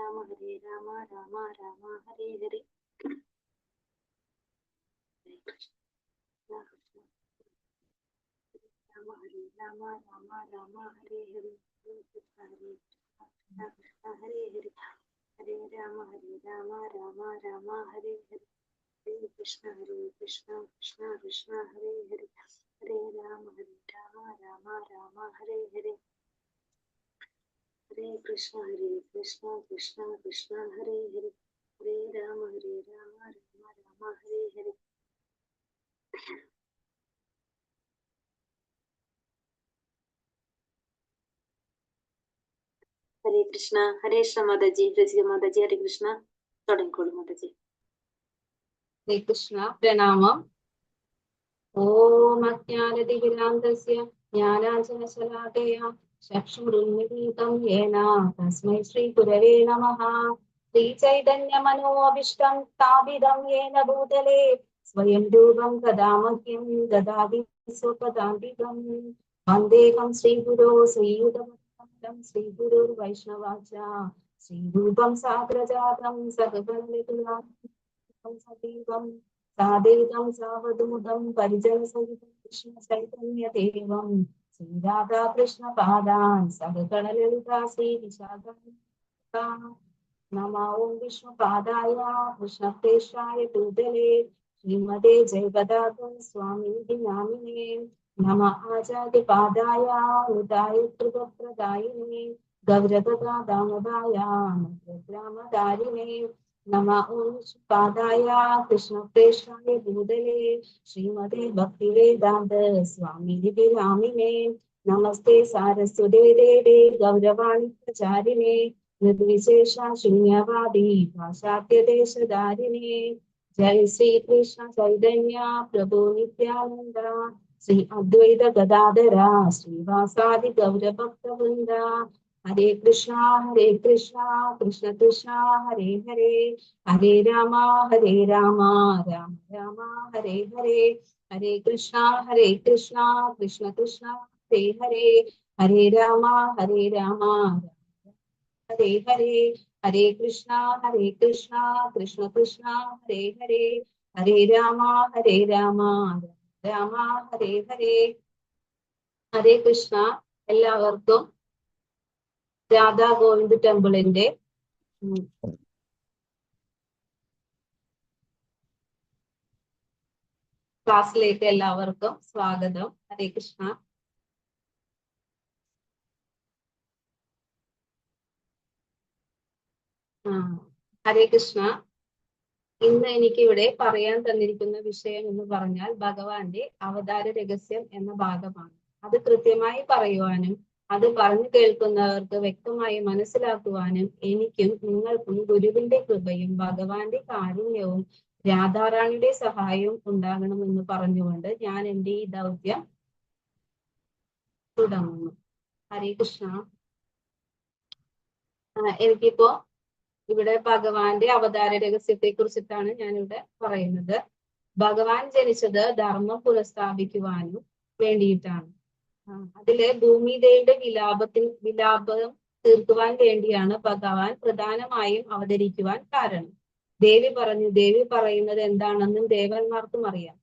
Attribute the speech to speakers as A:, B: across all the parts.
A: രാമ രാമ രാമ ഹരേ ഹരേ. രാമ ഹരേ രാമ രാമ രാമ ഹരേ ഹരേ. ഹരേ കൃഷ്ണ ഹരേ ഹരേ. ഹരേ രാമ രാമ രാമ ഹരേ ഹരേ. ഹരേ കൃഷ്ണ കൃഷ്ണ കൃഷ്ണ ഹരേ ഹരേ. ഹരേ രാമ രാമ രാമ ഹരേ ഹരേ. ഹരേ കൃഷ്ണ കൃഷ്ണ കൃഷ്ണ ഹരേ ഹരേ. ഹരേ രാമ രാമ ഹരേ ഹരേ. ഹരേ കൃഷ്ണ. ഹരേ കൃഷ്ണ മാതാജി. രചിക മാതാജി. ഹരേ കൃഷ്ണ. തുടങ്ങിക്കോളൂ മാതാജി.
B: ഹരേ കൃഷ്ണ. പ്രണാമം. ഓം അജ്ഞാനതിമിരാന്തസ്യ ജ്ഞാനാഞ്ജനശലാകയ ചക്ഷുരുന്മിലിതം യേന തസ്മൈ ശ്രീ ഗുരവേ നമഃ. ശ്രീചൈതന്യമനോഭീഷ്ടം സ്ഥാപിതം യേന ഭൂതലേ സ്വയം രൂപം തഥാ മഹ്യം ദദാതി സ്വപദാന്തികം. വന്ദേഹം ശ്രീഗുരോ ശ്രീയുതപദം ശ്രീഗുരുർവൈഷ്ണവാച ശ്രീരൂപം സാഗ്രജാതം സഗതം സതീവം സാദൈതം സാവധൂതം പരിജനസഹിതം കൃഷ്ണ ചൈതന്യദേവം ശ്രീരാധാകൃഷ്ണ പാദാൻ സഹഗണലളിതാ ശ്രീ വിശാഖാ. നമോ ഓം വിഷ്ണുപാദായ കൃഷ്ണപ്രേഷ്ഠായ ഭൂതലേ ശ്രീമതേ ജയപതാക സ്വാമിനിധി നാമിനേ. നമ ആചാര്യപാദായ ഹൃദായ കൃതപ്രദായിനേ ഗൗരഗദാ ദാമോദായ നമോഗ്രാമധാരിണേ. നമ ഓം വിഷ്ണുപാദായ കൃഷ്ണപ്രേഷ്ഠായ ഭൂതലേ ശ്രീമതേ ഭക്തിവേദാന്ത സ്വാമിനിധി നാമിനേ. നമസ്തേ സാരസ്വതേ ദേവേ ഗൗരവാണി പ്രചാരിണേ നിർവിശേഷ ശൂന്യവാദി പാശ്ചാത്യദേശധാരിണേ. ജയ ശ്രീകൃഷ്ണ ചൈതന്യ പ്രഭു നിത്യാനന്ദ ശ്രീ അദ്വൈത ഗദാധര ശ്രീവാസാദി ഗൗരഭക്തവൃന്ദ. ഹരേ കൃഷ്ണ കൃഷ്ണ കൃഷ്ണ ഹരേ ഹരേ. ഹരേ രാമ രാമ രാമ ഹരേ ഹരേ. ഹരേ കൃഷ്ണ കൃഷ്ണ കൃഷ്ണ ഹരേ ഹരേ. ഹരേ രാമ രാമ ഹരേ ഹരേ. ഹരേ കൃഷ്ണ കൃഷ്ണ കൃഷ്ണ ഹരേ ഹരേ. ഹരേ രാമ രാമ ഹരേ ഹരേ. ഹരേ കൃഷ്ണ. എല്ലാവർക്കും രാധാ ഗോവിന്ദ് ടെമ്പിളിന്റെ ക്ലാസ്സിലേക്ക് എല്ലാവർക്കും സ്വാഗതം. ഹരേ കൃഷ്ണ. ഹരേ കൃഷ്ണ. ഇന്ന് എനിക്കിവിടെ പറയാൻ തന്നിരിക്കുന്ന വിഷയം എന്ന് പറഞ്ഞാൽ ഭഗവാന്റെ അവതാര രഹസ്യം എന്ന ഭാഗമാണ്. അത് കൃത്യമായി പറയുവാനും അത് പറഞ്ഞു കേൾക്കുന്നവർക്ക് വ്യക്തമായി മനസ്സിലാക്കുവാനും എനിക്കും നിങ്ങൾക്കും ഗുരുവിന്റെ കൃപയും ഭഗവാന്റെ കാരുണ്യവും രാധാറാണിയുടെ സഹായവും ഉണ്ടാകണമെന്ന് പറഞ്ഞുകൊണ്ട് ഞാൻ എൻ്റെ ഈ ദൗത്യം തുടങ്ങുന്നു. ഹരേ കൃഷ്ണ. എനിക്കിപ്പോ ഇവിടെ ഭഗവാന്റെ അവതാര രഹസ്യത്തെ കുറിച്ചിട്ടാണ് ഞാനിവിടെ പറയുന്നത്. ഭഗവാൻ ജനിച്ചത് ധർമ്മം പുനഃസ്ഥാപിക്കുവാനും വേണ്ടിയിട്ടാണ്. അതിലെ ഭൂമിദേവിയുടെ വിലാപം തീർക്കുവാൻ വേണ്ടിയാണ് ഭഗവാൻ പ്രധാനമായും അവതരിക്കുവാൻ കാരണം. ദേവി പറയുന്നത് എന്താണെന്നും ദേവന്മാർക്കും അറിയാം.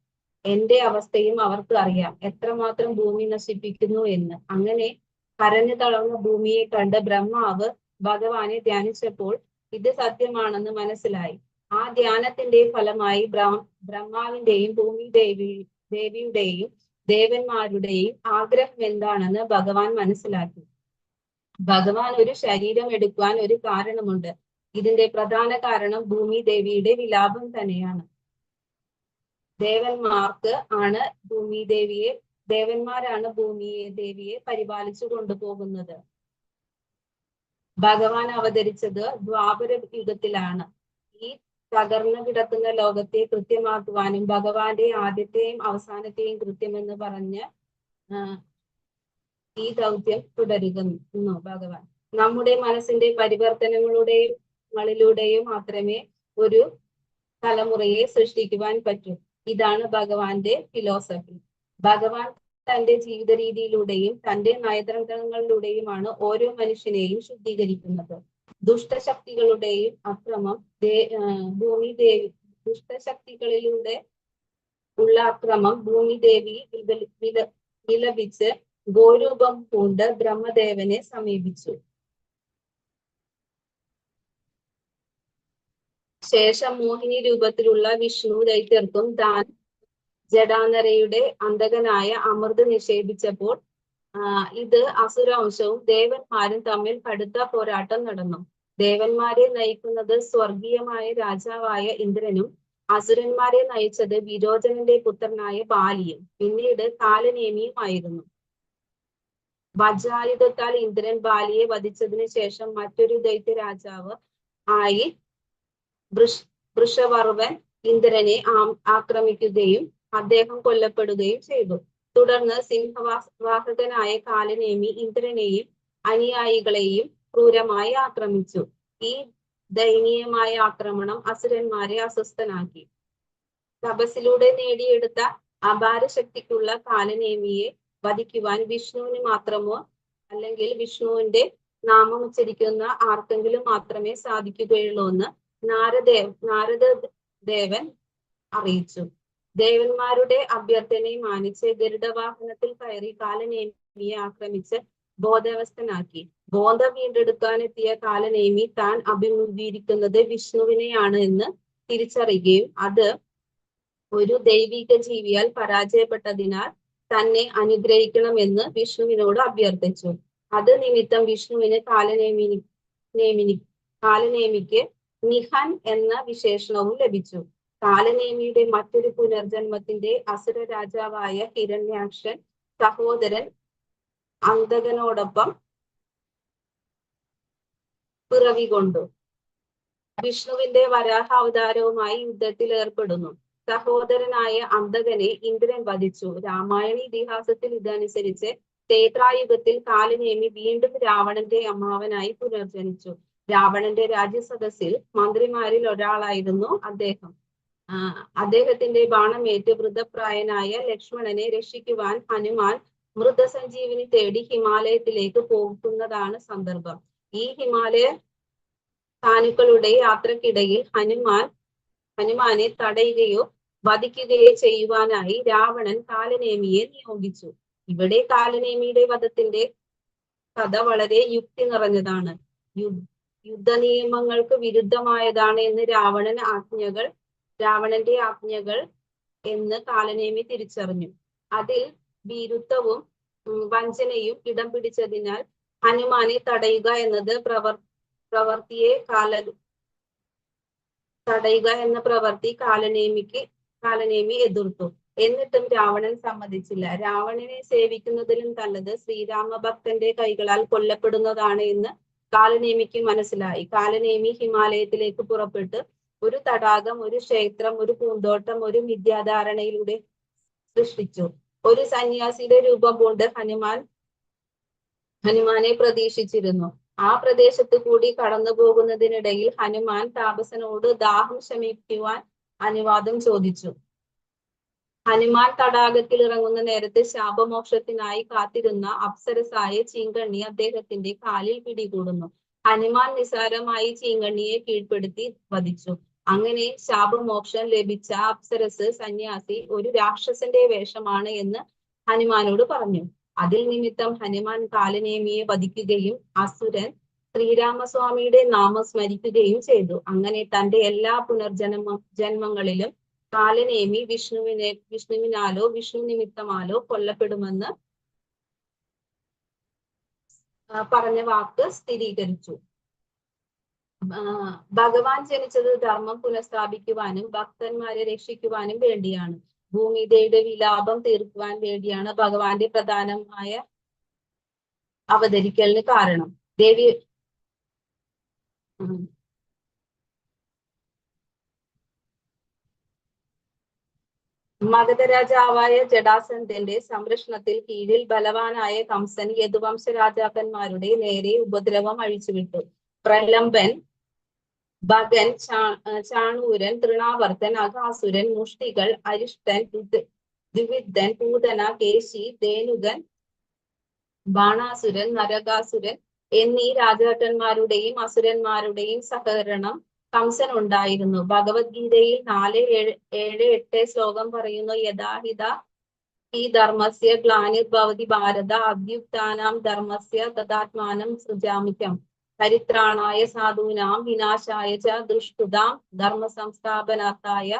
B: എന്റെ അവസ്ഥയും അവർക്ക് അറിയാം, എത്രമാത്രം ഭൂമി നശിപ്പിക്കുന്നു എന്ന്. അങ്ങനെ കരഞ്ഞു തളർന്ന ഭൂമിയെ കണ്ട് ബ്രഹ്മാവ് ഭഗവാനെ ധ്യാനിച്ചപ്പോൾ ഇത് സത്യമാണെന്ന് മനസ്സിലായി. ആ ധ്യാനത്തിന്റെ ഫലമായി ബ്രഹ്മാവിന്റെയും ഭൂമി ദേവിയുടെയും ദേവന്മാരുടെയും ആഗ്രഹം എന്താണെന്ന് ഭഗവാൻ മനസ്സിലാക്കി. ഭഗവാൻ ഒരു ശരീരം എടുക്കുവാൻ ഒരു കാരണമുണ്ട്. ഇതിന്റെ പ്രധാന കാരണം ഭൂമി ദേവിയുടെ വിലാപം തന്നെയാണ്. ദേവന്മാരാണ് ഭൂമി ദേവിയെ പരിപാലിച്ചു കൊണ്ടുപോകുന്നത്. ഭഗവാൻ അവതരിച്ചത് ദ്വാപര യുഗത്തിലാണ്. ഈ തകർന്നു കിടക്കുന്ന ലോകത്തെ കൃത്യമാക്കുവാനും ഭഗവാന്റെ ആദ്യത്തെയും അവസാനത്തെയും കൃത്യമെന്ന് പറഞ്ഞ് ഈ ദൗത്യം തുടരുന്നു ഭഗവാൻ. നമ്മുടെ മനസ്സിന്റെ പരിവർത്തനങ്ങളിലൂടെയും മാത്രമേ ഒരു തലമുറയെ സൃഷ്ടിക്കുവാൻ പറ്റൂ. ഇതാണ് ഭഗവാന്റെ ഫിലോസഫി. ഭഗവാൻ തന്റെ ജീവിത രീതിയിലൂടെയും തന്റെ നയതന്ത്രങ്ങളിലൂടെയുമാണ് ഓരോ മനുഷ്യനെയും ശുദ്ധീകരിക്കുന്നത്. ദുഷ്ടശക്തികളുടെയും അക്രമം ഭൂമി ദേവി ദുഷ്ടശക്തികളിലൂടെ ഉള്ള അക്രമം ഭൂമി ദേവി വിലപിച്ച് ഗോരൂപം പൂണ്ട് ബ്രഹ്മദേവനെ സമീപിച്ചു. ശേഷം മോഹിനി രൂപത്തിലുള്ള വിഷ്ണു ദൈത്യർക്കും താൻ ജഡാനരയുടെ അന്തകനായ അമൃത് നിഷേധിച്ചപ്പോൾ ഇത് അസുരവംശവും ദേവന്മാരും തമ്മിൽ കടുത്ത പോരാട്ടം നടന്നു. ദേവന്മാരെ നയിക്കുന്നത് സ്വർഗീയമായ രാജാവായ ഇന്ദ്രനും അസുരന്മാരെ നയിച്ചത് വിരോചനന്റെ പുത്രനായ ബാലിയും പിന്നീട് കാലനേമിയുമായിരുന്നു. വജ്രായുധത്താൽ ഇന്ദ്രൻ ബാലിയെ വധിച്ചതിന് ശേഷം മറ്റൊരു ദൈത്യ രാജാവ് ആയി വൃഷവർവൻ ഇന്ദ്രനെ ആക്രമിക്കുകയും അദ്ദേഹം കൊല്ലപ്പെടുകയും ചെയ്തു. തുടർന്ന് സിംഹവാഹകനായ കാലനേമി ഇന്ദ്രനെയും അനുയായികളെയും ക്രൂരമായി ആക്രമിച്ചു. ഈ ദയനീയമായ ആക്രമണം അസുരന്മാരെ അസ്വസ്ഥനാക്കി. തപസ്സിലൂടെ നേടിയെടുത്ത അപാര ശക്തിക്കുള്ള കാലനേമിയെ വധിക്കുവാൻ വിഷ്ണുവിന് മാത്രമോ അല്ലെങ്കിൽ വിഷ്ണുവിന്റെ നാമം ഉച്ചരിക്കുന്ന ആർക്കെങ്കിലും മാത്രമേ സാധിക്കുകയുള്ളൂ എന്ന് നാരദദേവൻ അറിയിച്ചു. ദേവന്മാരുടെ അഭ്യർത്ഥനയെ മാനിച്ച് ഗരുഡവാഹനത്തിൽ കയറി കാലനേമിയെ ആക്രമിച്ച് ബോധാവസ്ഥനാക്കി. ബോധം വീണ്ടെടുക്കാനെത്തിയ കാലനേമി താൻ അഭിമുഖീകരിക്കുന്നത് വിഷ്ണുവിനെയാണ് എന്ന് തിരിച്ചറിയുകയും അത് ഒരു ദൈവിക ജീവിയാൽ പരാജയപ്പെട്ടതിനാൽ തന്നെ അനുഗ്രഹിക്കണമെന്ന് വിഷ്ണുവിനോട് അഭ്യർത്ഥിച്ചു. അത് നിമിത്തം വിഷ്ണുവിന് കാലനേമിക്ക് നിഹൻ എന്ന വിശേഷണവും ലഭിച്ചു. കാലനേമിയുടെ മറ്റൊരു പുനർജന്മത്തിന്റെ അസുര രാജാവായ ഹിരണ്യാക്ഷൻ സഹോദരൻ അന്തകനോടൊപ്പം പിറവികൊണ്ടു. വിഷ്ണുവിന്റെ വരാഹ അവതാരവുമായി യുദ്ധത്തിൽ ഏർപ്പെടുന്നു. സഹോദരനായ അന്തകനെ ഇന്ദ്രൻ വധിച്ചു. രാമായണ ഇതിഹാസത്തിൽ ഇതനുസരിച്ച് ത്രേതായുഗത്തിൽ കാലനേമി വീണ്ടും രാവണന്റെ അമ്മാവനായി പുനർജനിച്ചു. രാവണന്റെ രാജ്യസദസ്സിൽ മന്ത്രിമാരിൽ ഒരാളായിരുന്നു അദ്ദേഹം. അദ്ദേഹത്തിന്റെ ബാണമേറ്റ് വൃദ്ധപ്രായനായ ലക്ഷ്മണനെ രക്ഷിക്കുവാൻ ഹനുമാൻ മൃതസഞ്ജീവിനി തേടി ഹിമാലയത്തിലേക്ക് പോകുന്നതാണ് സന്ദർഭം. ഈ ഹിമാലയ സ്ഥാനുക്കളുടെ യാത്രക്കിടയിൽ ഹനുമാനെ തടയുകയോ വധിക്കുകയോ ചെയ്യുവാനായി രാവണൻ കാലനേമിയെ നിയോഗിച്ചു. ഇവിടെ കാലനേമിയുടെ വധത്തിന്റെ കഥ വളരെ യുക്തി നിറഞ്ഞതാണ്. യുദ്ധ നിയമങ്ങൾക്ക് വിരുദ്ധമായതാണ് എന്ന് രാവണന്റെ ആജ്ഞകൾ എന്ന് കാലനേമി തിരിച്ചറിഞ്ഞു. അതിൽ ഭീരുത്വവും വഞ്ചനയും ഇടം പിടിച്ചതിനാൽ ഹനുമാനെ തടയുക എന്ന പ്രവൃത്തി കാലനേമി എതിർത്തു. എന്നിട്ടും രാവണൻ സമ്മതിച്ചില്ല. രാവണനെ സേവിക്കുന്നതിലും നല്ലത് ശ്രീരാമഭക്തന്റെ കൈകളാൽ കൊല്ലപ്പെടുന്നതാണ് എന്ന് കാലനേമിക്ക് മനസ്സിലായി. കാലനേമി ഹിമാലയത്തിലേക്ക് പുറപ്പെട്ട് ഒരു തടാകം, ഒരു ക്ഷേത്രം, ഒരു പൂന്തോട്ടം, ഒരു വിദ്യാധാരണയിലൂടെ സൃഷ്ടിച്ചു. ഒരു സന്യാസിയുടെ രൂപം കൊണ്ട് ഹനുമാനെ പ്രതീക്ഷിച്ചിരുന്നു. ആ പ്രദേശത്ത് കൂടി കടന്നു പോകുന്നതിനിടയിൽ ഹനുമാൻ താപസനോട് ദാഹം ശമിക്കുവാൻ അനുവാദം ചോദിച്ചു. ഹനുമാൻ തടാകത്തിൽ ഇറങ്ങുന്ന നേരത്തെ ശാപമോക്ഷത്തിനായി കാത്തിരുന്ന അപ്സരസായ ചീങ്കണ്ണി അദ്ദേഹത്തിന്റെ കാലിൽ പിടികൂടുന്നു. ഹനുമാൻ നിസാരമായി ചീങ്കണ്ണിയെ കീഴ്പ്പെടുത്തി വധിച്ചു. അങ്ങനെ ശാപമോക്ഷം ലഭിച്ച അപ്സരസ് സന്യാസി ഒരു രാക്ഷസന്റെ വേഷമാണ് എന്ന് ഹനുമാനോട് പറഞ്ഞു. അതിൽ നിമിത്തം ഹനുമാൻ കാലനേമിയെ വധിക്കുകയും അസുരൻ ശ്രീരാമസ്വാമിയുടെ നാമം സ്മരിക്കുകയും ചെയ്തു. അങ്ങനെ തന്റെ എല്ലാ ജന്മങ്ങളിലും കാലനേമി വിഷ്ണുവിനാലോ വിഷ്ണു നിമിത്തമാലോ കൊല്ലപ്പെടുമെന്ന് പറഞ്ഞ വാക്ക് സ്ഥിരീകരിച്ചു. ഭഗവാൻ ജനിച്ചത് ധർമ്മം പുനഃസ്ഥാപിക്കുവാനും ഭക്തന്മാരെ രക്ഷിക്കുവാനും വേണ്ടിയാണ്. ഭൂമിദേവിയുടെ വിലാപം തീർക്കുവാൻ വേണ്ടിയാണ് ഭഗവാന്റെ പ്രധാനമായ അവതരിക്കലിന് കാരണം. ദേവി മഗധരാജാവായ ജടാസന്ധന്റെ സംരക്ഷണത്തിൽ കീഴിൽ ബലവാനായ കംസൻ യദുവംശ രാജാക്കന്മാരുടെ നേരെ ഉപദ്രവം അഴിച്ചുവിട്ടു. പ്രലംബൻ, ഭഗൻ, ചാണൂരൻ, തൃണാവർത്തൻ, അഘാസുരൻ, മുഷ്ടികൾ, അരിഷ്ടൻ, ദ്വിവിദ്ധൻ, പൂതന, കേശി, ധേനുകൻ, ബാണാസുരൻ, നരകാസുരൻ, എന്നീ രാജാക്കന്മാരുടെയും അസുരന്മാരുടെയും സഹകരണം കംസൻ ഉണ്ടായിരുന്നു. ഭഗവത്ഗീതയിൽ 4:7-8 ശ്ലോകം പറയുന്നു, യഥാഹിത ഈ ധർമ്മസ്യ ഗ്ലാനിർഭവതി ഭാരത അഭ്യുത്ഥാനം ധർമ്മസ്യ തദാത്മാനം സൃജാമ്യഹം പരിത്രാണായ സാധൂനാം വിനാശായ ച ദുഷ്കൃതാം ധർമ്മ സംസ്ഥാപനാർത്ഥായ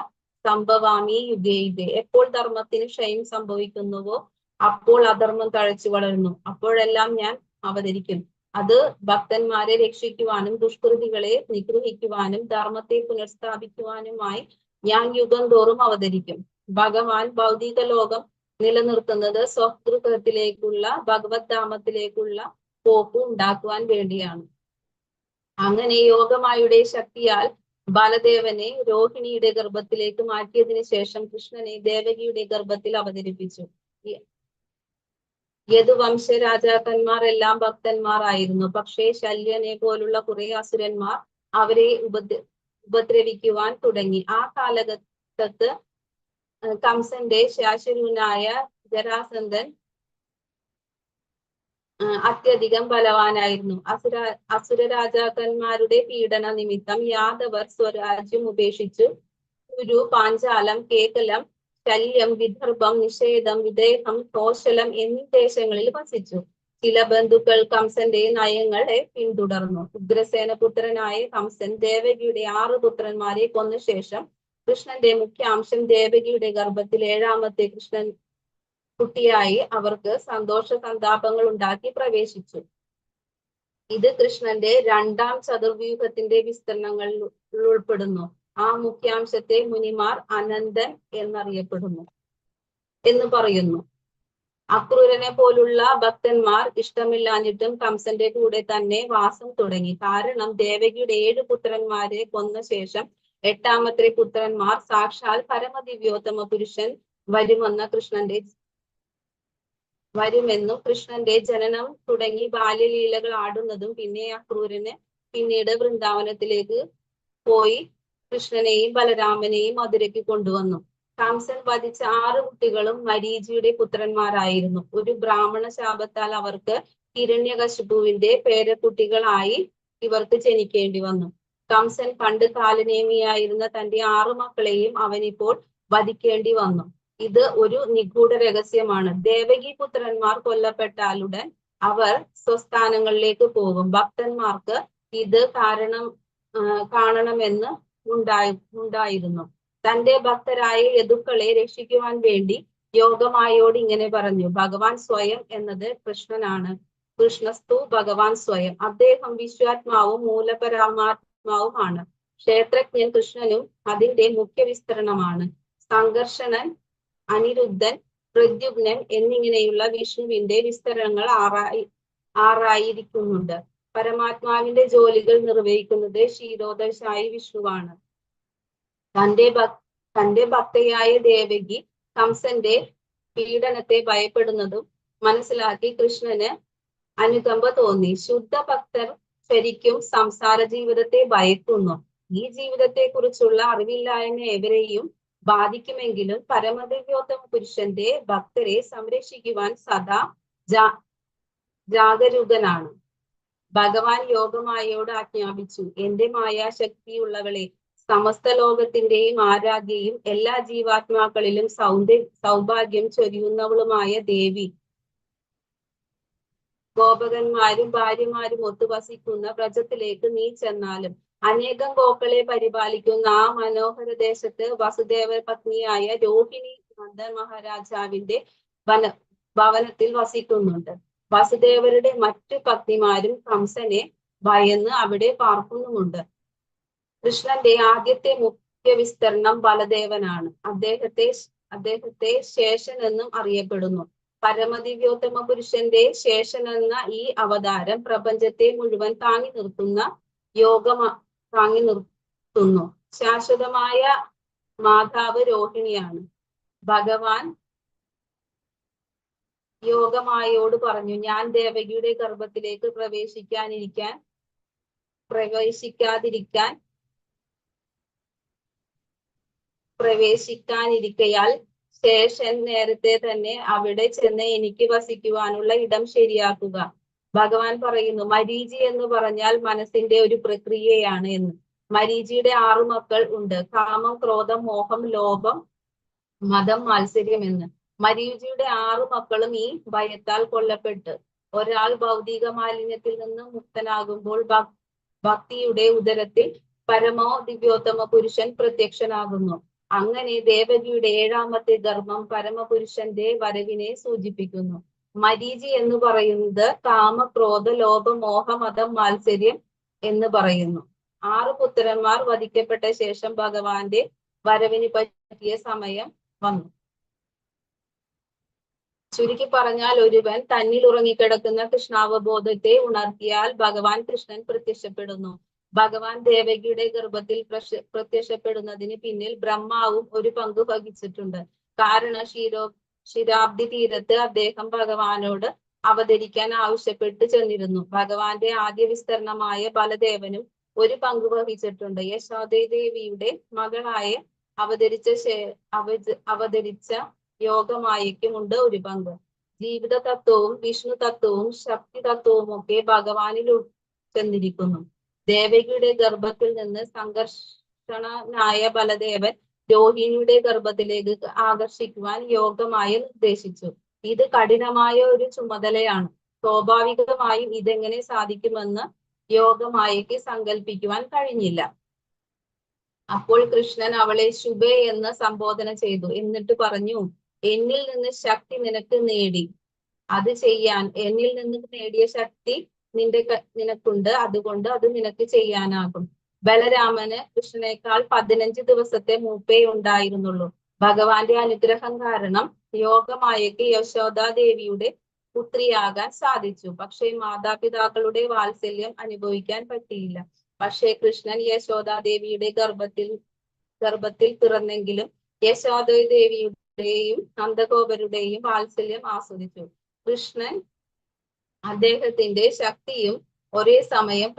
B: സംഭവാമി യുഗേ യുഗേ. എപ്പോൾ ധർമ്മത്തിന് ക്ഷയം സംഭവിക്കുന്നുവോ അപ്പോൾ അധർമ്മം തഴച്ചു വളരുന്നു. അപ്പോഴെല്ലാം ഞാൻ അവതരിക്കും. അത് ഭക്തന്മാരെ രക്ഷിക്കുവാനും ദുഷ്കൃതികളെ നിഗ്രഹിക്കുവാനും ധർമ്മത്തെ പുനഃസ്ഥാപിക്കുവാനുമായി ഞാൻ യുഗം തോറും അവതരിക്കും. ഭഗവാൻ ഭൗതിക ലോകം നിലനിർത്തുന്നത് സ്വഗൃഹത്തിലേക്കുള്ള ഭഗവത് ധാമത്തിലേക്കുള്ള പോക്ക് ഉണ്ടാക്കുവാൻ വേണ്ടിയാണ്. അങ്ങനെ യോഗമായുടെ ശക്തിയാൽ ബാലദേവനെ രോഹിണിയുടെ ഗർഭത്തിലേക്ക് മാറ്റിയതിനു ശേഷം കൃഷ്ണനെ ദേവകിയുടെ ഗർഭത്തിൽ അവതരിപ്പിച്ചു. യദുവംശ രാജാക്കന്മാർ എല്ലാം ഭക്തന്മാർ ആയിരുന്നു. പക്ഷേ ശല്യനെ പോലുള്ള കുറെ അസുരന്മാർ അവരെ ഉപദ്രവിക്കുവാൻ തുടങ്ങി. ആ കാലഘട്ടത്ത് കംസന്റെ ശാശുരനായ ജരാസന്ധൻ അത്യധികം ബലവാനായിരുന്നു. അസുര രാജാക്കന്മാരുടെ പീഡന നിമിത്തം യാദവർ സ്വരാജ്യം ഉപേക്ഷിച്ചു കുരു, പാഞ്ചാലം, കേകലം, ശല്യം, വിദർഭം, നിഷേധം, വിദേഹം, കോശലം എന്നീ ദേശങ്ങളിൽ വസിച്ചു. ചില ബന്ധുക്കൾ കംസന്റെ നയങ്ങളെ പിന്തുടർന്നു. ഉഗ്രസേന പുത്രനായ കംസൻ ദേവകിയുടെ 6 പുത്രന്മാരെ കൊന്ന ശേഷം കൃഷ്ണന്റെ മുഖ്യാംശം ദേവകിയുടെ ഗർഭത്തിൽ 7ാമത്തെ കൃഷ്ണൻ കുട്ടിയായി അവർക്ക് സന്തോഷ സന്താപങ്ങൾ ഉണ്ടാക്കി പ്രവേശിച്ചു. ഇത് കൃഷ്ണന്റെ 2ാം ചതുർവ്യൂഹത്തിന്റെ വിസ്തരണങ്ങളിൽ ഉൾപ്പെടുന്നു. ആ മുഖ്യാംശത്തെ മുനിമാർ അനന്തൻ എന്നറിയപ്പെടുന്നു എന്ന് പറയുന്നു. അക്രൂരനെ പോലുള്ള ഭക്തന്മാർ ഇഷ്ടമില്ലാഞ്ഞിട്ടും കംസന്റെ കൂടെ തന്നെ വാസം തുടങ്ങി. കാരണം ദേവകിയുടെ 7 പുത്രന്മാരെ കൊന്ന ശേഷം 8ാമത്തെ പുത്രന്മാർ സാക്ഷാൽ പരമദിവ്യോത്തമ പുരുഷൻ വരുമെന്നും കൃഷ്ണന്റെ ജനനം തുടങ്ങി ബാല്യലീലകൾ ആടുന്നതും പിന്നെ അക്രൂരന് പിന്നീട് വൃന്ദാവനത്തിലേക്ക് പോയി കൃഷ്ണനെയും ബലരാമനെയും മധുരയ്ക്ക് കൊണ്ടുവന്നു. കംസൻ വധിച്ച 6 കുട്ടികളും മരീചിയുടെ പുത്രന്മാരായിരുന്നു. ഒരു ബ്രാഹ്മണ ശാപത്താൽ അവർക്ക് ഹിരണ്യകശിപുവിന്റെ പേരക്കുട്ടികളായി ഇവർക്ക് ജനിക്കേണ്ടി വന്നു. കംസൻ പണ്ട് കാലനേമിയായിരുന്ന തന്റെ 6 മക്കളെയും അവനിപ്പോൾ വധിക്കേണ്ടി വന്നു. ഇത് ഒരു നിഗൂഢ രഹസ്യമാണ്. ദേവകി പുത്രന്മാർ കൊല്ലപ്പെട്ടാലുടൻ അവർ സ്വസ്ഥാനങ്ങളിലേക്ക് പോകും. ഭക്തന്മാർക്ക് ഇത് കാണണമെന്ന് ഉണ്ടായിരുന്നു. തന്റെ ഭക്തരായ യദുക്കളെ രക്ഷിക്കുവാൻ വേണ്ടി യോഗമായോട് ഇങ്ങനെ പറഞ്ഞു, ഭഗവാൻ സ്വയം എന്നത് കൃഷ്ണനാണ്. കൃഷ്ണസ്തു ഭഗവാൻ സ്വയം. അദ്ദേഹം വിശ്വാത്മാവും മൂലപരമാത്മാവുമാണ്. ക്ഷേത്രജ്ഞൻ കൃഷ്ണനും അതിന്റെ മുഖ്യ വിസ്തരണമാണ്. സംഘർഷണൻ, അനിരുദ്ധൻ, പ്രദ്യുമ്നൻ എന്നിങ്ങനെയുള്ള വിഷ്ണുവിന്റെ വിസ്തരണങ്ങൾ ആറായിരിക്കുന്നുണ്ട്. പരമാത്മാവിന്റെ ജോലികൾ നിർവഹിക്കുന്നത് ക്ഷീരോദശായി വിഷ്ണുവാണ്. തന്റെ ഭക്തയായ ദേവകി കംസന്റെ പീഡനത്തെ ഭയപ്പെടുന്നതും മനസ്സിലാക്കി കൃഷ്ണന് അനുകമ്പ തോന്നി. ശുദ്ധ ഭക്തർ ശരിക്കും സംസാര ജീവിതത്തെ ഭയക്കുന്നു. ഈ ജീവിതത്തെ കുറിച്ചുള്ള അറിവില്ലായ്മ എവരെയും ബാധിക്കുമെങ്കിലും പരമദിവ്യോത്തമ പുരുഷന്റെ ഭക്തരെ സംരക്ഷിക്കുവാൻ സദാ ജാഗരൂകനാണ്. ഭഗവാൻ യോഗമായോട് ആജ്ഞാപിച്ചു, എന്റെ മായാശക്തിയുള്ളവളെ, സമസ്ത ലോകത്തിന്റെയും ആരാധ്യയും എല്ലാ ജീവാത്മാക്കളിലും സൗഭാഗ്യം ചൊരിയുന്നവളുമായ ദേവി, ഗോപകന്മാരും ഭാര്യമാരും ഒത്തുവസിക്കുന്ന വ്രജത്തിലേക്ക് നീ ചെന്നാലും അനേകം ഗോക്കളെ പരിപാലിക്കുന്ന ആ മനോഹര ദേശത്ത് വസുദേവ പത്നിയായ രോഹിണി നന്ദൻ മഹാരാജാവിന്റെ ഭവനത്തിൽ വസിക്കുന്നുണ്ട്. വസുദേവരുടെ മറ്റു പത്നിമാരും കംസനെ ഭയന്ന് അവിടെ പാർക്കുന്നുമുണ്ട്. കൃഷ്ണന്റെ ആദ്യത്തെ മുഖ്യ വിസ്തരണം ബലദേവനാണ്. അദ്ദേഹത്തെ ശേഷൻ എന്നും അറിയപ്പെടുന്നു. പരമദിവ്യോത്തമ പുരുഷന്റെ ശേഷൻ എന്ന ഈ അവതാരം പ്രപഞ്ചത്തെ മുഴുവൻ താങ്ങി നിർത്തുന്നു. ശാശ്വതമായ മാതാവ് രോഹിണിയാണ്. ഭഗവാൻ യോഗമായോട് പറഞ്ഞു, ഞാൻ ദേവകിയുടെ ഗർഭത്തിലേക്ക് പ്രവേശിക്കാനിരിക്കയാൽ ശേഷൻ നേരത്തെ തന്നെ അവിടെ ചെന്ന് എനിക്ക് വസിക്കുവാനുള്ള ഇടം ശരിയാക്കുക. ഭഗവാൻ പറയുന്നു മരീചി എന്ന് പറഞ്ഞാൽ മനസ്സിന്റെ ഒരു പ്രക്രിയയാണ് എന്ന്. മരീചിയുടെ 6 മക്കൾ ഉണ്ട്: കാമം, ക്രോധം, മോഹം, ലോഭം, മതം, മാത്സര്യം എന്ന്. മരീചിയുടെ 6 മക്കളും ഈ ഭയത്താൽ കൊല്ലപ്പെട്ട്. ഒരാൾ ഭൗതിക മാലിന്യത്തിൽ നിന്ന് മുക്തനാകുമ്പോൾ ഭക്തിയുടെ ഉദരത്തിൽ പരമോ ദിവ്യോത്തമ പുരുഷൻ പ്രത്യക്ഷനാകുന്നു. അങ്ങനെ ദേവകിയുടെ 7ാമത്തെ ഗർഭം പരമപുരുഷന്റെ വരവിനെ സൂചിപ്പിക്കുന്നു. മരീചി എന്ന് പറയുന്നത് കാമ, ക്രോധ, ലോഭ, മോഹ, മതം, മാത്സര്യം എന്ന് പറയുന്നു. 6 പുത്രന്മാർ വധിക്കപ്പെട്ട ശേഷം ഭഗവാന്റെ വരവിന് പറ്റിയ സമയം വന്നു. ചുരുക്കി പറഞ്ഞാൽ ഒരുവൻ തന്നിൽ ഉറങ്ങിക്കിടക്കുന്ന കൃഷ്ണാവബോധത്തെ ഉണർത്തിയാൽ ഭഗവാൻ കൃഷ്ണൻ പ്രത്യക്ഷപ്പെടുന്നു. ഭഗവാൻ ദേവകിയുടെ ഗർഭത്തിൽ പ്രത്യക്ഷപ്പെടുന്നതിന് പിന്നിൽ ബ്രഹ്മാവും ഒരു പങ്ക് വഹിച്ചിട്ടുണ്ട്. കാരണം ശിരാബ്ദി തീരത്ത് അദ്ദേഹം ഭഗവാനോട് അവതരിക്കാൻ ആവശ്യപ്പെട്ട് ചെന്നിരുന്നു. ഭഗവാന്റെ ആദ്യ വിസ്തരണമായ ബലദേവനും ഒരു പങ്ക് വഹിച്ചിട്ടുണ്ട്. യശോദാദേവിയുടെ മകളായ അവതരിച്ച യോഗമായയ്ക്കുമുണ്ട് ഒരു പങ്ക്. ജീവിത തത്വവും വിഷ്ണു തത്വവും ശക്തി തത്വവും ഒക്കെ ഭഗവാനിൽ ചെന്നിരിക്കുന്നു. ദേവകിയുടെ ഗർഭത്തിൽ നിന്ന് സംഘർഷണനായ ബലദേവൻ രോഹിണിയുടെ ഗർഭത്തിലേക്ക് ആകർഷിക്കുവാൻ യോഗമായ നിർദ്ദേശിച്ചു. ഇത് കഠിനമായ ഒരു ചുമതലയാണ്. സ്വാഭാവികമായും ഇതെങ്ങനെ സാധിക്കുമെന്ന് യോഗമായയ്ക്ക് സങ്കല്പിക്കുവാൻ കഴിഞ്ഞില്ല. അപ്പോൾ കൃഷ്ണൻ അവളെ ശുഭേ എന്ന് സംബോധന ചെയ്തു. എന്നിട്ട് പറഞ്ഞു, എന്നിൽ നിന്ന് ശക്തി നിനക്ക് നേടി. അത് ചെയ്യാൻ എന്നിൽ നിന്ന് നേടിയ ശക്തി നിനക്കുണ്ട്. അതുകൊണ്ട് അത് നിനക്ക് ചെയ്യാനാകും. ബലരാമന് കൃഷ്ണനേക്കാൾ 15 ദിവസത്തെ മൂപ്പേ ഉണ്ടായിരുന്നുള്ളൂ. ഭഗവാന്റെ അനുഗ്രഹം കാരണം യോഗമായയ്ക്ക് യശോദാദേവിയുടെ പുത്രിയാകാൻ സാധിച്ചു. പക്ഷേ മാതാപിതാക്കളുടെ വാത്സല്യം അനുഭവിക്കാൻ പറ്റിയില്ല. പക്ഷേ കൃഷ്ണൻ യശോദാദേവിയുടെ ഗർഭത്തിൽ പിറന്നെങ്കിലും യശോദാദേവിയുടെയും നന്ദഗോപരുടെയും വാത്സല്യം ആസ്വദിച്ചു. കൃഷ്ണൻ അദ്ദേഹത്തിന്റെ ശക്തിയും ഒരേ സമയം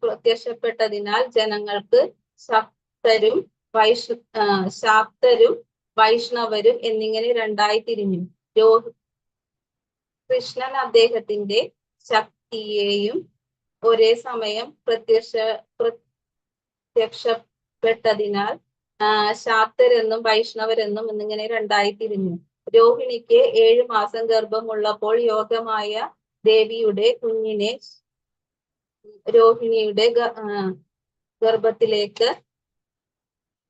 B: പ്രത്യക്ഷപ്പെട്ടതിനാൽ ജനങ്ങൾക്ക് ശാക്തരും വൈഷ്ണവരും എന്നിങ്ങനെ രണ്ടായി തിരിഞ്ഞു. കൃഷ്ണൻ അദ്ദേഹത്തിന്റെ ശക്തിയെയും ഒരേ സമയം പ്രത്യക്ഷപ്പെട്ടതിനാൽ ശാക്തരെന്നും വൈഷ്ണവരെന്നും എന്നിങ്ങനെ രണ്ടായി തിരിഞ്ഞു. രോഹിണിക്ക് 7 മാസം ഗർഭമുള്ളപ്പോൾ യോഗമായ ദേവിയുടെ കുഞ്ഞിനെ രോഹിണിയുടെ ഗർഭത്തിലേക്ക്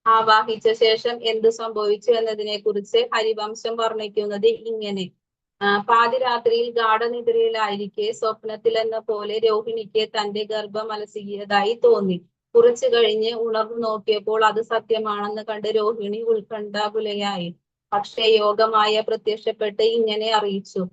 B: ആവാഹിച്ച ശേഷം എന്ത് സംഭവിച്ചു എന്നതിനെ കുറിച്ച് ഹരിവംശം വർണ്ണിക്കുന്നത് ഇങ്ങനെ: പാതിരാത്രിയിൽ ഗാഠനിദ്രയിലായിരിക്കെ സ്വപ്നത്തിൽ എന്ന പോലെ രോഹിണിക്ക് തന്റെ ഗർഭം അലസിയതായി തോന്നി. കുറച്ചു കഴിഞ്ഞ് ഉണർന്നു നോക്കിയപ്പോൾ അത് സത്യമാണെന്ന് കണ്ട് രോഹിണി ഉത്കണ്ഠാകുലയായി. പക്ഷേ യോഗമായ പ്രത്യക്ഷപ്പെട്ട് ഇങ്ങനെ അറിയിച്ചു: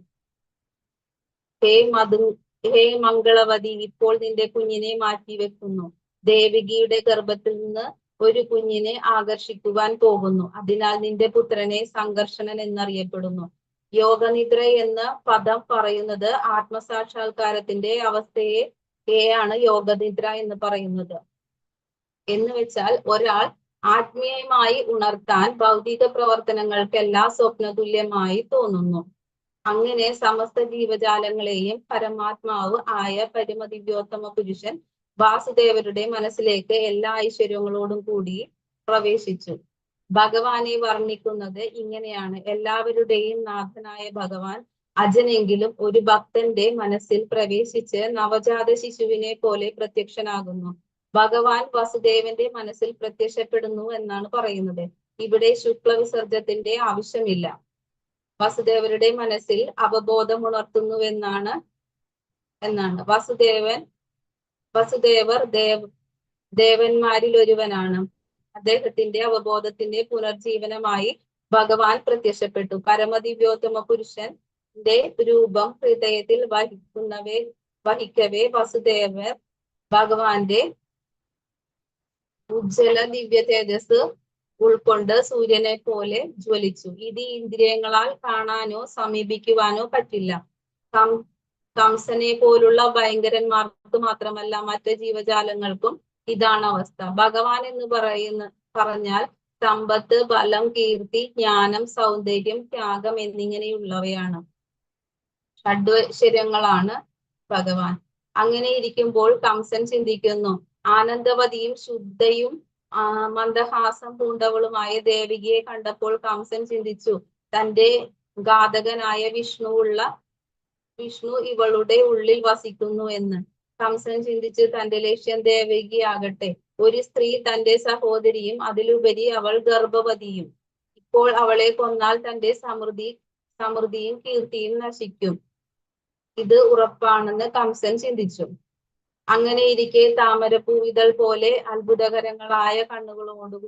B: ഹേ മംഗളവതി, ഇപ്പോൾ നിന്റെ കുഞ്ഞിനെ മാറ്റിവെക്കുന്നു. ദേവകിയുടെ ഗർഭത്തിൽ നിന്ന് ഒരു കുഞ്ഞിനെ ആകർഷിക്കുവാൻ പോകുന്നു. അതിനാൽ നിന്റെ പുത്രനെ സംഘർഷണൻ എന്നറിയപ്പെടുന്നു. യോഗനിദ്ര എന്ന പദം പറയുന്നത് ആത്മസാക്ഷാത്കാരത്തിന്റെ അവസ്ഥയെയാണ് യോഗനിദ്ര എന്ന് പറയുന്നത്. എന്ന് വെച്ചാൽ ഒരാൾ ആത്മീയമായി ഉണർത്താൻ ഭൗതിക പ്രവർത്തനങ്ങൾക്കെല്ലാം സ്വപ്നതുല്യമായി തോന്നുന്നു. അങ്ങനെ സമസ്ത ജീവജാലങ്ങളെയും പരമാത്മാവ് ആയ പരമദിവ്യോത്തമ പുരുഷൻ വാസുദേവരുടെ മനസ്സിലേക്ക് എല്ലാ ഐശ്വര്യങ്ങളോടും കൂടി പ്രവേശിച്ചു. ഭഗവാനെ വർണ്ണിക്കുന്നത് ഇങ്ങനെയാണ്: എല്ലാവരുടെയും നാഥനായ ഭഗവാൻ അജനെങ്കിലും ഒരു ഭക്തന്റെ മനസ്സിൽ പ്രവേശിച്ച് നവജാത ശിശുവിനെ പോലെ പ്രത്യക്ഷനാകുന്നു. ഭഗവാൻ വസുദേവന്റെ മനസ്സിൽ പ്രത്യക്ഷപ്പെടുന്നു എന്നാണ് പറയുന്നത്. ഇവിടെ ശുക്ലവിസർജത്തിന്റെ ആവശ്യമില്ല. വസുദേവരുടെ മനസ്സിൽ അവബോധമുണർത്തുന്നുവെന്നാണ്. വസുദേവർ ദേവന്മാരിൽ ഒരുവനാണ്. അദ്ദേഹത്തിന്റെ അവബോധത്തിന്റെ പുനർജീവനമായി ഭഗവാൻ പ്രത്യക്ഷപ്പെട്ടു. പരമദിവ്യോത്തമ പുരുഷന്റെ രൂപം ഹൃദയത്തിൽ വഹിക്കവേ വസുദേവർ ഭഗവാന്റെ ഉജ്ജ്വല ദിവ്യ തേജസ് ഉൾക്കൊണ്ട് സൂര്യനെ പോലെ ജ്വലിച്ചു. ഇത് ഇന്ദ്രിയങ്ങളാൽ കാണാനോ സമീപിക്കുവാനോ പറ്റില്ല. കംസനെ പോലുള്ള ഭയങ്കരന്മാർക്ക് മാത്രമല്ല, മറ്റ് ജീവജാലങ്ങൾക്കും ഇതാണ് അവസ്ഥ. ഭഗവാൻ എന്ന് പറഞ്ഞാൽ സമ്പത്ത്, ബലം, കീർത്തി, ജ്ഞാനം, സൗന്ദര്യം, ത്യാഗം എന്നിങ്ങനെയുള്ളവയാണ്. ഷഡ്ഐശ്വര്യങ്ങളാണ് ഭഗവാൻ. അങ്ങനെ ഇരിക്കുമ്പോൾ കംസൻ ചിന്തിക്കുന്നു, ആനന്ദവതിയും ശുദ്ധയും മന്ദഹാസം പൂണ്ടവളുമായ ദേവികയെ കണ്ടപ്പോൾ കംസൻ ചിന്തിച്ചു, തന്റെ ഘാതകനായ വിഷ്ണു ഇവളുടെ ഉള്ളിൽ വസിക്കുന്നു എന്ന്. കംസൻ ചിന്തിച്ചു, തന്റെ ലക്ഷ്യം ദേവകിയാകട്ടെ ഒരു സ്ത്രീ, തന്റെ സഹോദരിയും, അതിലുപരി അവൾ ഗർഭവതിയും. ഇപ്പോൾ അവളെ കൊന്നാൽ തന്റെ സമൃദ്ധിയും കീർത്തിയും നശിക്കും. ഇത് ഉറപ്പാണെന്ന് കംസൻ ചിന്തിച്ചു. അങ്ങനെ ഇരിക്കെ താമരപ്പൂവിതൾ പോലെ അത്ഭുതകരങ്ങളായ കണ്ണുകളോട്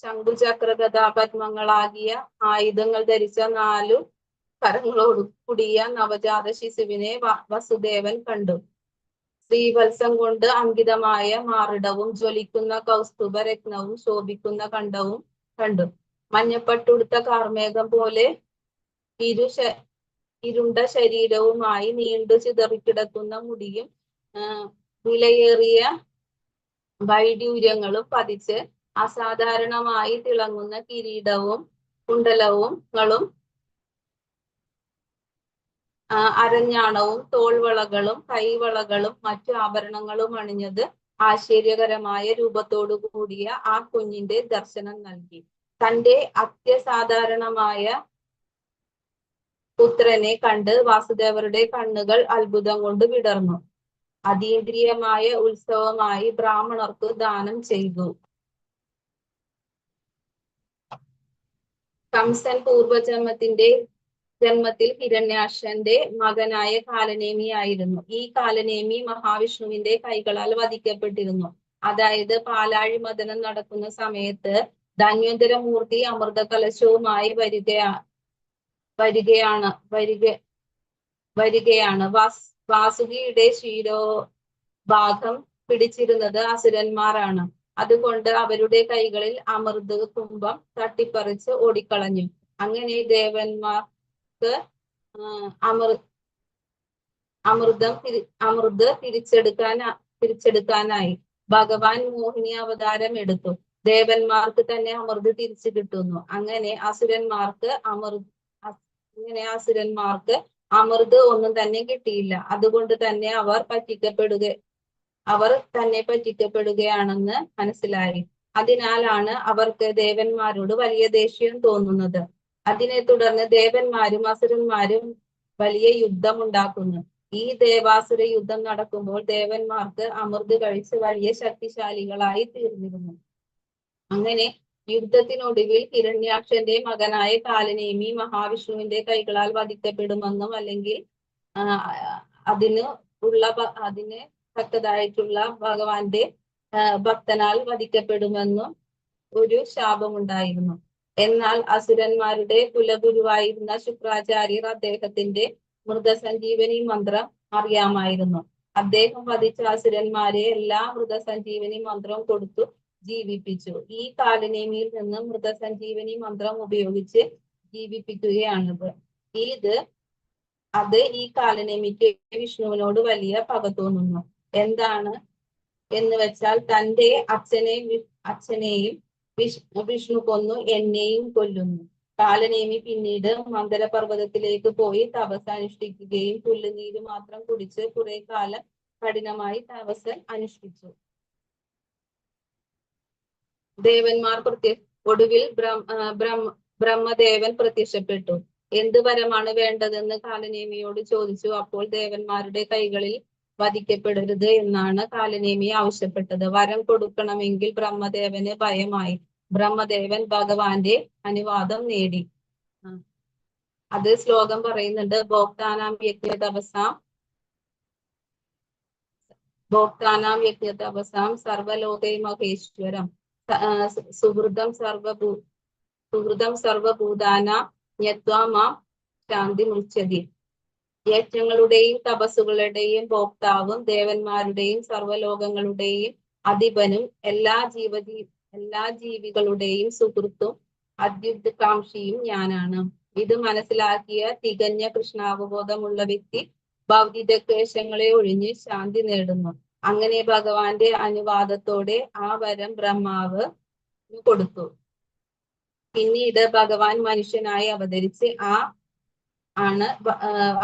B: ശംഖുചക്ര ഗദാപത്മങ്ങളാകിയ ആയുധങ്ങൾ ധരിച്ച 4 കരങ്ങളോട് കൂടിയ നവജാത ശിശുവിനെ വസുദേവൻ കണ്ടു. ശ്രീവത്സം കൊണ്ട് അങ്കിതമായ മാറിടവും ജ്വലിക്കുന്ന കൗസ്തുഭ രത്നവും ശോഭിക്കുന്ന കണ്ഠവും കണ്ടു. മഞ്ഞപ്പട്ടുടുത്ത കാർമേഘം പോലെ ഇരുണ്ട ശരീരവുമായി നീണ്ടു ചിതറിക്കിടക്കുന്ന മുടിയും വിലയേറിയ വൈഡൂര്യങ്ങളും പതിച്ച് അസാധാരണമായി തിളങ്ങുന്ന കിരീടവും കുണ്ടലങ്ങളും അരഞ്ഞാണവും തോൾവളകളും കൈവളകളും മറ്റു ആഭരണങ്ങളും അണിഞ്ഞത് ആശ്ചര്യകരമായ രൂപത്തോടു കൂടിയ ആ കുഞ്ഞിന്റെ ദർശനം നൽകി. തന്റെ അത്യസാധാരണമായ പുത്രനെ കണ്ട് വാസുദേവരുടെ കണ്ണുകൾ അത്ഭുതം കൊണ്ട് വിടർന്നു. അതീന്ദ്രിയമായ ഉത്സവമായി ബ്രാഹ്മണർക്ക് ദാനം ചെയ്തു. കംസൻ ജന്മത്തിൽ ഹിരണ്യാക്ഷന്റെ മകനായ കാലനേമിയായിരുന്നു. ഈ കാലനേമി മഹാവിഷ്ണുവിന്റെ കൈകളാൽ വധിക്കപ്പെട്ടിരുന്നു. അതായത് പാലാഴി മദനം നടക്കുന്ന സമയത്ത് ധന്വന്തരമൂർത്തി അമൃത കലശവുമായി വരികയാണ്. വാസുകിയുടെ ശിരോഭാഗം പിടിച്ചിരുന്നത് അസുരന്മാരാണ്. അതുകൊണ്ട് അവരുടെ കൈകളിൽ അമൃത കുംഭം തട്ടിപ്പറിച്ച് ഓടിക്കളഞ്ഞു. അങ്ങനെ ദേവന്മാർക്ക് അമൃത് തിരിച്ചെടുക്കാനായി ഭഗവാൻ മോഹിനി അവതാരം എടുത്തു. ദേവന്മാർക്ക് തന്നെ അമൃത് തിരിച്ചു കിട്ടുന്നു. അങ്ങനെ അസുരന്മാർക്ക് അമൃത് ഒന്നും തന്നെ കിട്ടിയില്ല. അതുകൊണ്ട് തന്നെ അവർ തന്നെ പറ്റിക്കപ്പെടുകയാണെന്ന് മനസ്സിലായി. അതിനാലാണ് അവർക്ക് ദേവന്മാരോട് വലിയ ദേഷ്യം തോന്നുന്നത്. അതിനെ തുടർന്ന് ദേവന്മാരും അസുരന്മാരും വലിയ യുദ്ധം ഉണ്ടാക്കുന്നു. ഈ ദേവാസുര യുദ്ധം നടക്കുമ്പോൾ ദേവന്മാർക്ക് അമൃത് കഴിച്ച് വലിയ ശക്തിശാലികളായി തീർന്നിരുന്നു. അങ്ങനെ യുദ്ധത്തിനൊടുവിൽ ഹിരണ്യാക്ഷന്റെ മകനായ കാലനേമി മഹാവിഷ്ണുവിന്റെ കൈകളാൽ വധിക്കപ്പെടുമെന്നും അല്ലെങ്കിൽ അതിന് തക്കതായിട്ടുള്ള ഭഗവാന്റെ ഭക്തനാൽ വധിക്കപ്പെടുമെന്നും ഒരു ശാപമുണ്ടായിരുന്നു. എന്നാൽ അസുരന്മാരുടെ കുലഗുരുവായിരുന്ന ശുക്രാചാര്യർ അദ്ദേഹത്തിന്റെ മൃതസഞ്ജീവനി മന്ത്രം അറിയാമായിരുന്നു. അദ്ദേഹം വധിച്ച അസുരന്മാരെ എല്ലാ മൃതസഞ്ജീവനി മന്ത്രം കൊടുത്തു ജീവിപ്പിച്ചു. ഈ കാലനേമിയിൽ നിന്ന് മൃതസഞ്ജീവനി മന്ത്രം ഉപയോഗിച്ച് ജീവിപ്പിക്കുകയാണത്. ഈ കാലനേമിക്ക് വിഷ്ണുവിനോട് വലിയ പക തോന്നുന്നു. എന്താണ് എന്ന് വെച്ചാൽ, തന്റെ അച്ഛനെയും വിഷ്ണു കൊന്നു, എന്നെയും കൊല്ലുന്നു. കാലനേമി പിന്നീട് മന്ദരപർവ്വതത്തിലേക്ക് പോയി തപസ് അനുഷ്ഠിക്കുകയും പുല്ലുനീര് മാത്രം കുടിച്ച് കുറെ കാലം കഠിനമായി തപസ് അനുഷ്ഠിച്ചു. ഒടുവിൽ ബ്രഹ്മദേവൻ പ്രത്യക്ഷപ്പെട്ടു. എന്ത് വരമാണ് വേണ്ടതെന്ന് കാലനേമിയോട് ചോദിച്ചു. അപ്പോൾ ദേവന്മാരുടെ കൈകളിൽ വധിക്കപ്പെടരുത് എന്നാണ് കാലനേമി ആവശ്യപ്പെട്ടത്. വരം കൊടുക്കണമെങ്കിൽ ബ്രഹ്മദേവന് ഭയമായി. ബ്രഹ്മദേവൻ ഭഗവാന്റെ അനുവാദം നേടി. അത് ശ്ലോകം പറയുന്നുണ്ട്. ഭോക്താനാം യജ്ഞതപസാം സർവലോകൈ മഹേശ്വരം സുഹൃതം സർവഭൂതാനാം ജ്ഞാത്വാ മാം ശാന്തി മുച്യതി. യജ്ഞങ്ങളുടെയും തപസ്സുകളുടെയും ഭോക്താവും ദേവന്മാരുടെയും സർവലോകങ്ങളുടെയും അധിപനും എല്ലാ ജീവികളുടെയും സുഹൃത്തും അത്യുത്കാംക്ഷിയും ഞാനാണ്. ഇത് മനസ്സിലാക്കിയ തികഞ്ഞ കൃഷ്ണാവബോധമുള്ള വ്യക്തി ഭൗതിക ക്ലേശങ്ങളെ ഒഴിഞ്ഞ് ശാന്തി നേടുന്നു. അങ്ങനെ ഭഗവാന്റെ അനുവാദത്തോടെ ആ വരം ബ്രഹ്മാവ് കൊടുത്തു. പിന്നീട് ഭഗവാൻ മനുഷ്യനായി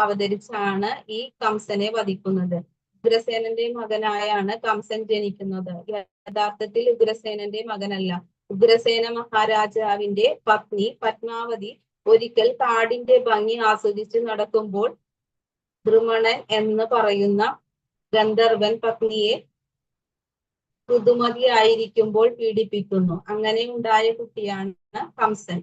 B: അവതരിച്ചാണ് ഈ കംസനെ വധിക്കുന്നത്. ഉഗ്രസേനന്റെ മകനായാണ് കംസൻ ജനിക്കുന്നത്. യഥാർത്ഥത്തിൽ ഉഗ്രസേനന്റെ മകനല്ല. ഉഗ്രസേന മഹാരാജാവിന്റെ പത്നി പത്മാവതി ഒരിക്കൽ കാടിന്റെ ഭംഗി ആസ്വദിച്ച് നടക്കുമ്പോൾ ദ്രുമണൻ എന്ന് പറയുന്ന ഗന്ധർവൻ പത്നിയെ ഋതുമതിയായിരിക്കുമ്പോൾ പീഡിപ്പിക്കുന്നു. അങ്ങനെ ഉണ്ടായ കുട്ടിയാണ് കംസൻ.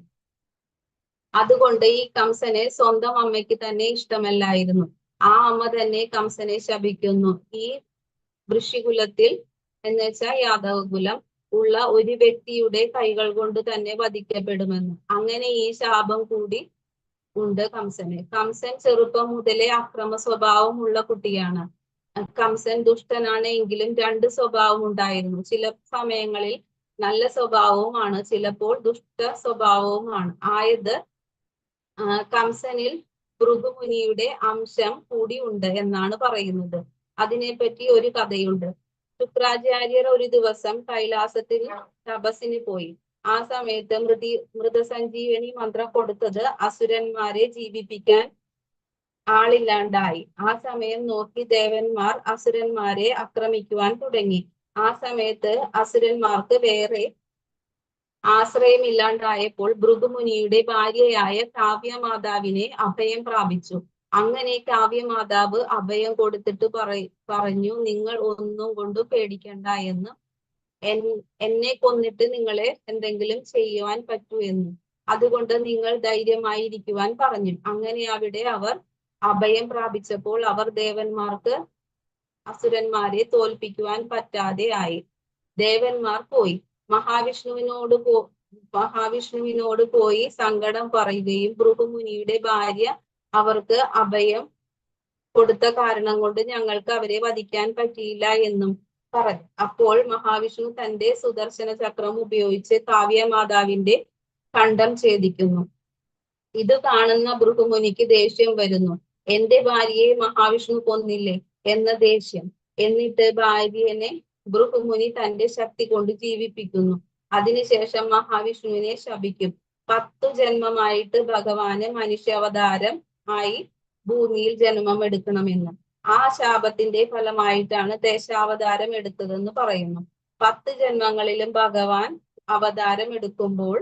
B: അതുകൊണ്ട് ഈ കംസനെ സ്വന്തം അമ്മയ്ക്ക് തന്നെ ഇഷ്ടമല്ലായിരുന്നു. ആ അമ്മ തന്നെ കംസനെ ശപിക്കുന്നു. ഈ ഋഷികുലത്തിൽ എന്ന് വെച്ചാൽ യാദവകുലം ഉള്ള ഒരു വ്യക്തിയുടെ കൈകൾ കൊണ്ട് തന്നെ വധിക്കപ്പെടുമെന്ന്. അങ്ങനെ ഈ ശാപം കൂടി ഉണ്ട് കംസന്. കംസൻ ചെറുപ്പം മുതലേ അക്രമ സ്വഭാവമുള്ള കുട്ടിയാണ്. കംസൻ ദുഷ്ടനാണ് എങ്കിലും രണ്ട് സ്വഭാവം ഉണ്ടായിരുന്നു. ചില സമയങ്ങളിൽ നല്ല സ്വഭാവവുമാണ്, ചിലപ്പോൾ ദുഷ്ട സ്വഭാവവുമാണ്. കംസനിൽ ഭൃഗുമുനിയുടെ അംശം കൂടി ഉണ്ട് എന്നാണ് പറയുന്നത്. അതിനെപ്പറ്റി ഒരു കഥയുണ്ട്. ശുക്രാചാര്യർ ഒരു ദിവസം കൈലാസത്തിൽ തപസ്സിന് പോയി. ആ സമയത്ത് മൃതസഞ്ജീവനി മന്ത്രം കൊടുത്തത് അസുരന്മാരെ ജീവിപ്പിക്കാൻ ആളില്ലാണ്ടായി. ആ സമയം നോക്കി ദേവന്മാർ അസുരന്മാരെ ആക്രമിക്കുവാൻ തുടങ്ങി. ആ സമയത്ത് അസുരന്മാർക്ക് വേറെ ആശ്രയമില്ലാണ്ടായപ്പോൾ ഭൃഗുമുനിയുടെ ഭാര്യയായ കാവ്യമാതാവിനെ അഭയം പ്രാപിച്ചു. അങ്ങനെ കാവ്യമാതാവ് അഭയം കൊടുത്തിട്ട് പറഞ്ഞു, നിങ്ങൾ ഒന്നും കൊണ്ട് പേടിക്കണ്ട എന്ന്. എന്നെ കൊന്നിട്ട് നിങ്ങളെ എന്തെങ്കിലും ചെയ്യുവാൻ പറ്റൂ എന്ന്. അതുകൊണ്ട് നിങ്ങൾ ധൈര്യമായിരിക്കുവാൻ പറഞ്ഞു. അങ്ങനെ അവിടെ അവർ അഭയം പ്രാപിച്ചപ്പോൾ അവർ ദേവന്മാർക്ക് അസുരന്മാരെ തോൽപ്പിക്കുവാൻ പറ്റാതെ ആയി. ദേവന്മാർ പോയി മഹാവിഷ്ണുവിനോട് പോയി സങ്കടം പറയുകയും ഭൃഗുമുനിയുടെ ഭാര്യ അവർക്ക് അഭയം കൊടുത്ത കാരണം കൊണ്ട് ഞങ്ങൾക്ക് അവരെ വധിക്കാൻ പറ്റിയില്ല എന്നും പറഞ്ഞു. അപ്പോൾ മഹാവിഷ്ണു തന്റെ സുദർശന ചക്രം ഉപയോഗിച്ച് കാവ്യമാതാവിന്റെ കണ്ഠം ഛേദിക്കുന്നു. ഇത് കാണുന്ന ഭൃഗുമുനിക്ക് ദേഷ്യം വരുന്നു. എന്റെ ഭാര്യയെ മഹാവിഷ്ണു കൊന്നില്ലേ എന്ന ദേഷ്യം. എന്നിട്ട് ഭാര്യനെ ഭൃഗുമുനി തന്റെ ശക്തി കൊണ്ട് ജീവിപ്പിക്കുന്നു. അതിനുശേഷം മഹാവിഷ്ണുവിനെ ശപിക്കും. 10 ജന്മമായിട്ട് ഭഗവാന് മനുഷ്യാവതാരം ആയി ഭൂമിയിൽ ജന്മം എടുക്കണമെന്ന്. ആ ശാപത്തിന്റെ ഫലമായിട്ടാണ് ദേശാവതാരം എടുത്തതെന്ന് പറയുന്നു. 10 ജന്മങ്ങളിലും ഭഗവാൻ അവതാരം എടുക്കുമ്പോൾ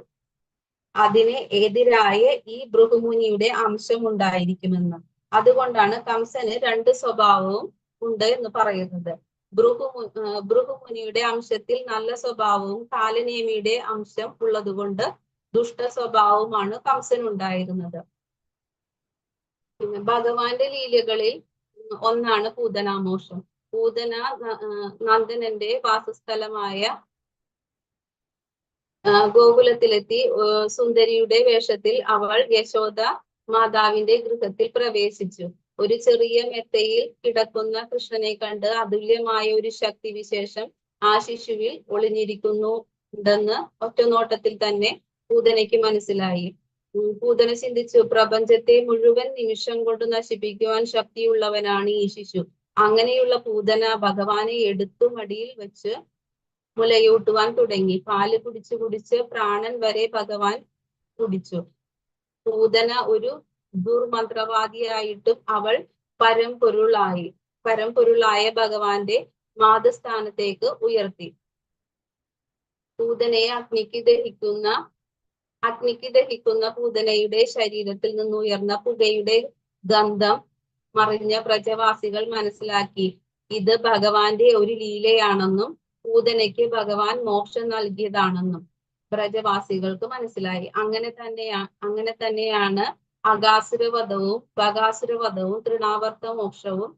B: അതിന് എതിരായ ഈ ഭൃഗുമുനിയുടെ അംശം ഉണ്ടായിരിക്കുമെന്ന്. അതുകൊണ്ടാണ് കംസന് 2 സ്വഭാവവും ഉണ്ട് എന്ന് പറയുന്നത്. ഭൃഗുമുനിയുടെ അംശത്തിൽ നല്ല സ്വഭാവവും കാലനേമിയുടെ അംശം ഉള്ളതുകൊണ്ട് ദുഷ്ട സ്വഭാവവുമാണ് കംസൻ ഉണ്ടായിരുന്നത്. പിന്നെ ഭഗവാന്റെ ലീലകളിൽ ഒന്നാണ് പൂതനാമോക്ഷം. പൂതന നന്ദനന്റെ വാസസ്ഥലമായ ഗോകുലത്തിലെത്തി സുന്ദരിയുടെ വേഷത്തിൽ അവൾ യശോദ മാതാവിന്റെ ഗൃഹത്തിൽ പ്രവേശിച്ചു. ഒരു ചെറിയ മെത്തയിൽ കിടക്കുന്ന കൃഷ്ണനെ കണ്ട് അതുല്യമായ ഒരു ശക്തി വിശേഷം ആ ശിശുവിൽ ഒളിഞ്ഞിരിക്കുന്നുണ്ടെന്ന് ഒറ്റനോട്ടത്തിൽ തന്നെ പൂതനയ്ക്ക് മനസ്സിലായി. പൂതന ചിന്തിച്ചു, പ്രപഞ്ചത്തെ മുഴുവൻ നിമിഷം കൊണ്ട് നശിപ്പിക്കുവാൻ ശക്തിയുള്ളവനാണ് ഈ ശിശു. അങ്ങനെയുള്ള പൂതന ഭഗവാനെ എടുത്തു മടിയിൽ വെച്ച് മുലയൂട്ടുവാൻ തുടങ്ങി. പാല് കുടിച്ച് കുടിച്ച് പ്രാണൻ വരെ ഭഗവാൻ കുടിച്ചു. പൂതന ഒരു ദുർമന്ത്രവാദിയായിട്ടും അവൾ പരമ്പൊരുളായ ഭഗവാന്റെ മാതൃസ്ഥാനത്തേക്ക് ഉയർത്തി. പൂതനയെ അഗ്നിക്ക് ദഹിക്കുന്ന പൂതനയുടെ ശരീരത്തിൽ നിന്ന് ഉയർന്ന പുകയുടെ ഗന്ധം മറിഞ്ഞ പ്രജവാസികൾ മനസ്സിലാക്കി ഇത് ഭഗവാന്റെ ഒരു ലീലയാണെന്നും പൂതനയ്ക്ക് ഭഗവാൻ മോക്ഷം നൽകിയതാണെന്നും പ്രജവാസികൾക്ക് മനസ്സിലായി. അങ്ങനെ തന്നെയാണ് അകാസുരവധവും ബകാസുരവധവും തൃണാവർത്ത മോക്ഷവും.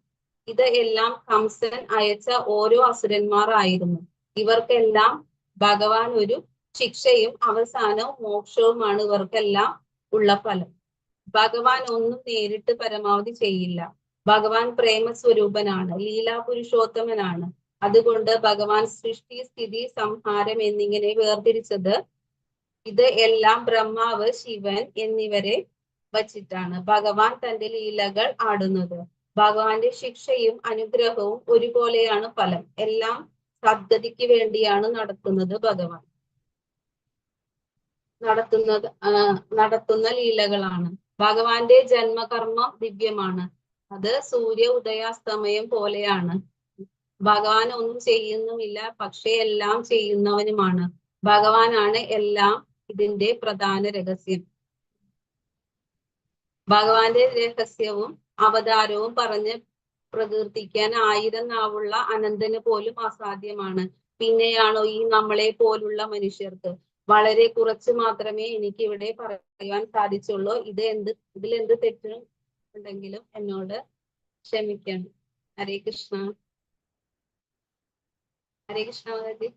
B: ഇത് എല്ലാം കംസൻ അയച്ച ഓരോ അസുരന്മാർ ആയിരുന്നു. ഇവർക്കെല്ലാം ഭഗവാൻ ഒരു ശിക്ഷയും അവസാനവും മോക്ഷവുമാണ് ഇവർക്കെല്ലാം ഉള്ള ഫലം. ഭഗവാൻ ഒന്നും നേരിട്ട് പരമാവധി ചെയ്യില്ല. ഭഗവാൻ പ്രേമസ്വരൂപനാണ്, ലീലാ പുരുഷോത്തമനാണ്. അതുകൊണ്ട് ഭഗവാൻ സൃഷ്ടി, സ്ഥിതി, സംഹാരം എന്നിങ്ങനെ വേർതിരിച്ചത് ഇത് എല്ലാം ബ്രഹ്മാവ്, ശിവൻ എന്നിവരെ വച്ചിട്ടാണ് ഭഗവാൻ തന്റെ ലീലകൾ ആടുന്നത്. ഭഗവാന്റെ ശിക്ഷയും അനുഗ്രഹവും ഒരുപോലെയാണ് ഫലം. എല്ലാം സദ്ഗതിക്ക് വേണ്ടിയാണ് നടത്തുന്നത് ഭഗവാൻ. നടത്തുന്ന ലീലകളാണ്. ഭഗവാന്റെ ജന്മകർമ്മം ദിവ്യമാണ്. അത് സൂര്യ ഉദയാസ്തമയം പോലെയാണ്. ഭഗവാൻ ഒന്നും ചെയ്യുന്നുമില്ല, പക്ഷേ എല്ലാം ചെയ്യുന്നവനുമാണ്. ഭഗവാനാണ് എല്ലാം. ഇതിന്റെ പ്രധാന രഹസ്യം. ഭഗവാന്റെ രഹസ്യവും അവതാരവും പറഞ്ഞ് പ്രകീർത്തിക്കാൻ 1000 നാവുള്ള അനന്തന് പോലും അസാധ്യമാണ്. പിന്നെയാണോ ഈ നമ്മളെ പോലുള്ള മനുഷ്യർക്ക്? വളരെ കുറച്ച് മാത്രമേ എനിക്ക് ഇവിടെ പറയാൻ സാധിച്ചുള്ളൂ. ഇതിലെന്ത് തെറ്റും ഉണ്ടെങ്കിലും എന്നോട് ക്ഷമിക്കണം. ഹരേ കൃഷ്ണ. ഹരേ കൃഷ്ണ മാതാജി.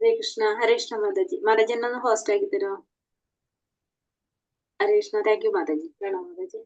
A: ഹരേ കൃഷ്ണ. ഹരേ കൃഷ്ണ മാതാജി. മാതാജി എന്നെ ഒന്ന് ഹോസ്റ്റ് ആക്കി തരുമോ? ഹരേ കൃഷ്ണ. താങ്ക് യു മാതാജി. വേണോ മാതാജി?